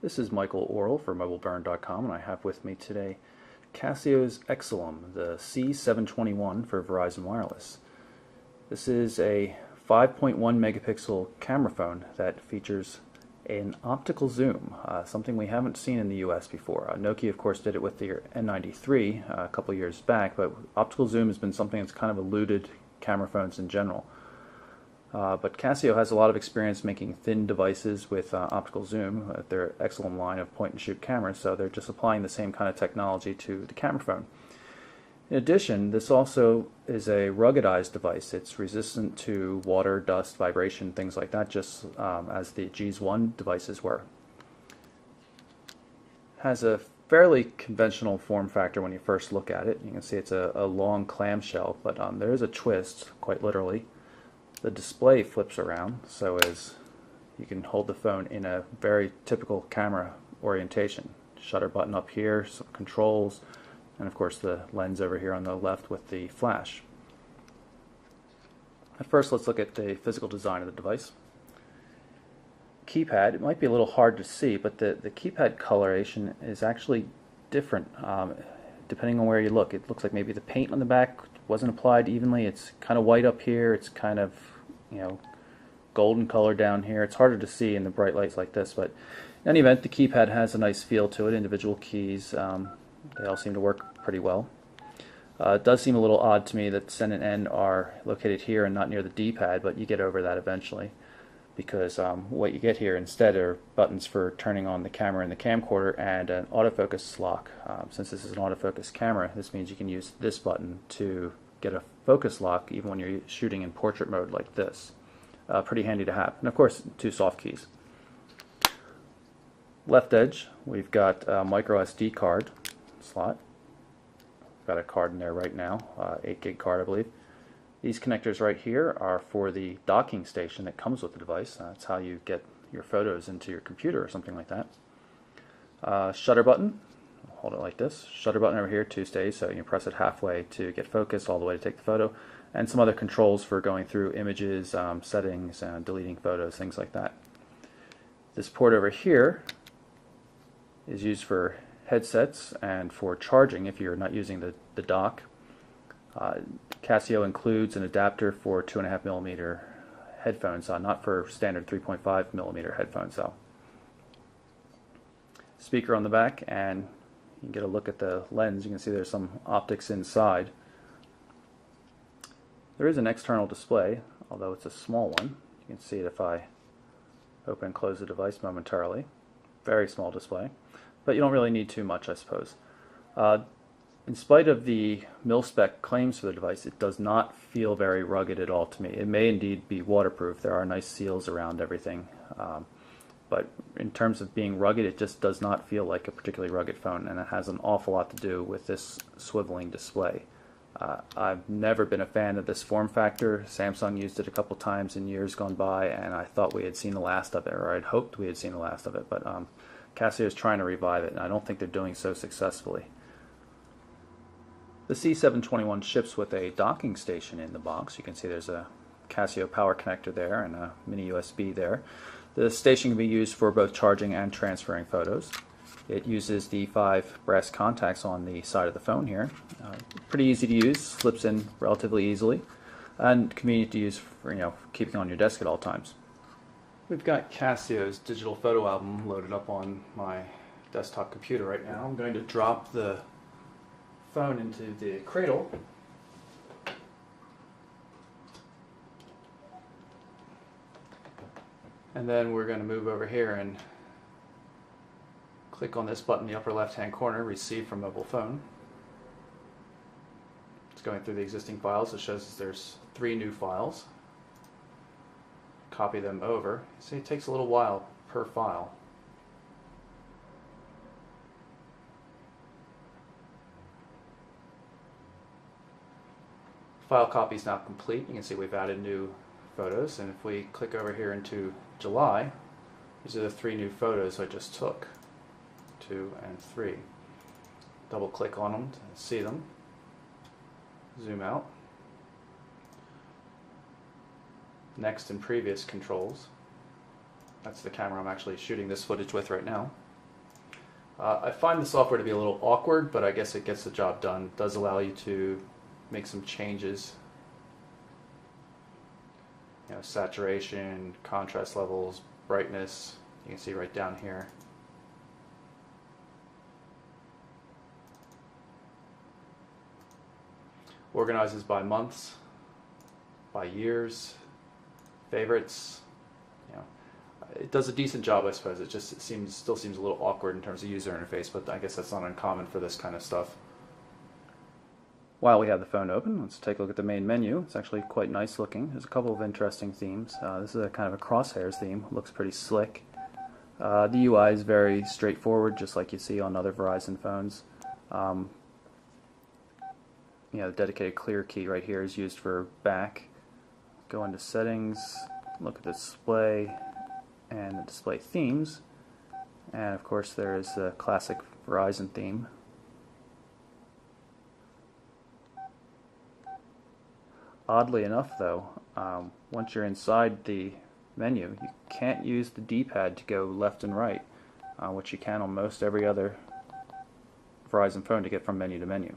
This is Michael Orrell for MobileBurn.com, and I have with me today Casio's Exilim, the C721 for Verizon Wireless. This is a 5.1 megapixel camera phone that features an optical zoom, something we haven't seen in the US before. Nokia, of course, did it with the N93 a couple years back, but optical zoom has been something that's kind of eluded camera phones in general. But Casio has a lot of experience making thin devices with optical zoom at their Exilim line of point-and-shoot cameras, so they're just applying the same kind of technology to the camera phone. In addition, this also is a ruggedized device. It's resistant to water, dust, vibration, things like that, just as the Gs1 devices were. Has a fairly conventional form factor when you first look at it. You can see it's a long clamshell, but there is a twist, quite literally. The display flips around so as you can hold the phone in a very typical camera orientation. Shutter button up here, some controls, and of course the lens over here on the left with the flash. At first, let's look at the physical design of the device. Keypad, it might be a little hard to see, but the keypad coloration is actually different depending on where you look. It looks like maybe the paint on the back wasn't applied evenly. It's kind of white up here. It's kind of, golden color down here. It's harder to see in the bright lights like this, but in any event, the keypad has a nice feel to it. Individual keys, they all seem to work pretty well. It does seem a little odd to me that send and end are located here and not near the D-pad, but you get over that eventually, because what you get here instead are buttons for turning on the camera and the camcorder and an autofocus lock. Since this is an autofocus camera, this means you can use this button to get a focus lock even when you're shooting in portrait mode like this. Pretty handy to have. And of course, two soft keys. Left edge, we've got a micro SD card slot. Got a card in there right now, 8 gig card I believe. These connectors right here are for the docking station that comes with the device. That's how you get your photos into your computer or something like that. Shutter button, hold it like this. Shutter button over here, 2 stays, so you can press it halfway to get focus, all the way to take the photo. And some other controls for going through images, settings, deleting photos, things like that. This port over here is used for headsets and for charging if you're not using the dock. Casio includes an adapter for 2.5mm headphones, not for standard 3.5mm headphones though. Speaker on the back, and you can get a look at the lens. You can see there's some optics inside. There is an external display, although it's a small one. You can see it if I open and close the device momentarily. Very small display, but you don't really need too much, I suppose. In spite of the mil-spec claims for the device, it does not feel very rugged at all to me. It may indeed be waterproof. There are nice seals around everything. But in terms of being rugged, it just does not feel like a particularly rugged phone, and it has an awful lot to do with this swiveling display. I've never been a fan of this form factor. Samsung used it a couple times in years gone by, and I thought we had seen the last of it, or I'd hoped we had seen the last of it, but Casio is trying to revive it, and I don't think they're doing so successfully. The C721 ships with a docking station in the box. You can see there's a Casio power connector there and a mini USB there. The station can be used for both charging and transferring photos. It uses the 5 brass contacts on the side of the phone here. Pretty easy to use, slips in relatively easily, and convenient to use for keeping on your desk at all times. We've got Casio's digital photo album loaded up on my desktop computer right now. I'm going to drop the phone into the cradle. And then we're going to move over here and click on this button in the upper left hand corner, receive from mobile phone. It's going through the existing files. It shows us there's 3 new files. Copy them over. See, it takes a little while per file. File copy is now complete. You can see we've added new photos, and if we click over here into July, these are the 3 new photos I just took, 2 and 3. Double click on them to see them. Zoom out. Next and previous controls. That's the camera I'm actually shooting this footage with right now. I find the software to be a little awkward, but I guess it gets the job done. It does allow you to make some changes. You know, saturation, contrast levels, brightness. You can see right down here. Organizes by months, by years, favorites. You know, it does a decent job, I suppose. It still seems a little awkward in terms of user interface, but I guess that's not uncommon for this kind of stuff. While we have the phone open, let's take a look at the main menu. It's actually quite nice looking. There's a couple of interesting themes. This is a kind of a crosshairs theme. It looks pretty slick. The UI is very straightforward, just like you see on other Verizon phones. The dedicated clear key right here is used for back. Go into settings, look at the display and the display themes, and of course there is the classic Verizon theme. Oddly enough though, once you're inside the menu, you can't use the D-pad to go left and right, which you can on most every other Verizon phone to get from menu to menu.